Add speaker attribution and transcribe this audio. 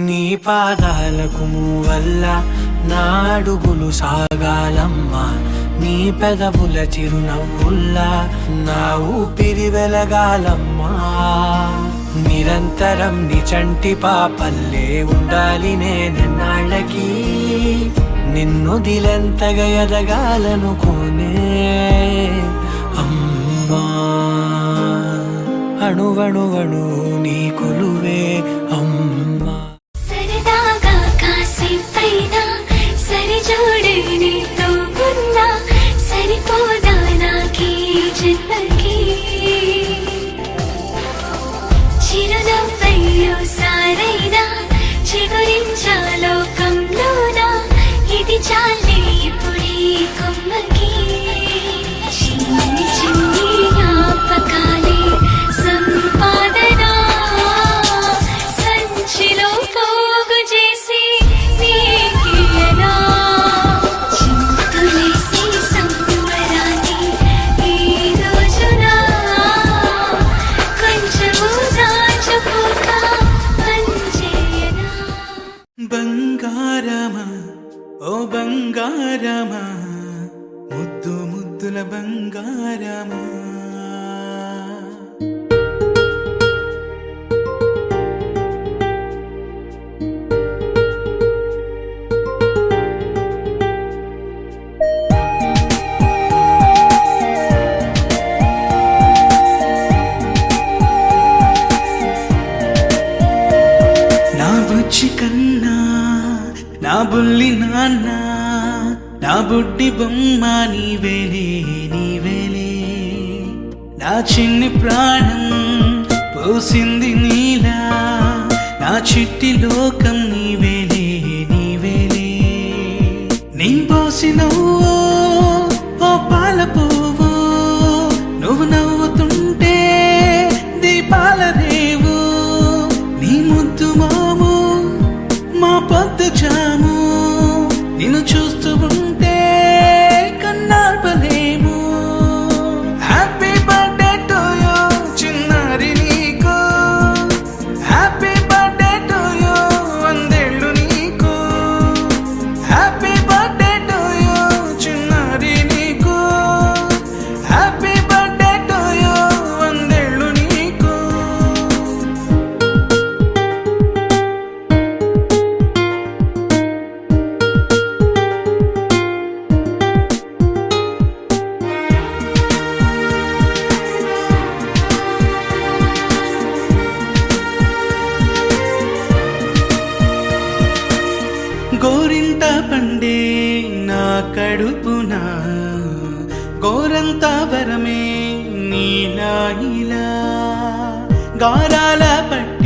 Speaker 1: నీ పాదాలకు మూవల్ల నా అడుగులు సాగాలమ్మా, నీ పెదవుల చిరునవ్వుల్లా నా ఊపిరి వెలగాలమ్మా. నిరంతరం నీ చంటి పాపల్లే ఉండాలి నేనెన్నాళ్ళకి, నిన్నొదిలెంతగా ఎదగాలనుకోనే అమ్మా. అణువణువణు నీ కొలువే అమ్మా.
Speaker 2: సరదాగా కాసేపైనా సరిజోడే నీతో ఉన్నా సరిపోదా నాకీ జన్మకి. చిరునవ్వయ్యో సారైనా చిగురించా లోకంలోనా, ఇది చాలే ఇప్పుడీ కొమ్మకి. చిన్ని చిన్ని జ్ఞాపకాలే సంపాదన సంచిలో పోగు చేసి నీకియనా. చింతులేసి సంబరాన్ని ఈ రోజున కొంచెము దాచుకోక పంచేయనా.
Speaker 1: బంగారమా ఓ బంగారమా, ముద్దు ముద్దుల బంగారమా. నా బుజ్జి కన్నా నా బుల్లి నాన్న, నా బుడ్డి బొమ్మ నీవేలే నీవేలే. నా చిన్ని ప్రాణం పోసింది నీలా, నా చిట్టి లోకం నీవేలే నీవేలే. నీ పోసినవో ఓ పాల పువ్వు, నువ్వు నవ్వుతుంటే దీపాల రేవు. నీ ముద్దు మాము మా పొద్దు జాము, నిన్ను చూస్తూ ఉంటే కన్నార్పలేము. హ్యాపీ బర్త్డే టు యూ చిన్నారి నీకు, హ్యాపీ బర్త్డే టు యూ వందేళ్ళు నీకు. హ్యాపీ బర్త్డే టు యూ చిన్నారి నీకు, హ్యాపీ బర్త్డే టు యూ వందేళ్ళు నీకు. గోరింట పండే నా కడుపున, గోరంత వరమే నీలా ఇలా. గారాల పట్టు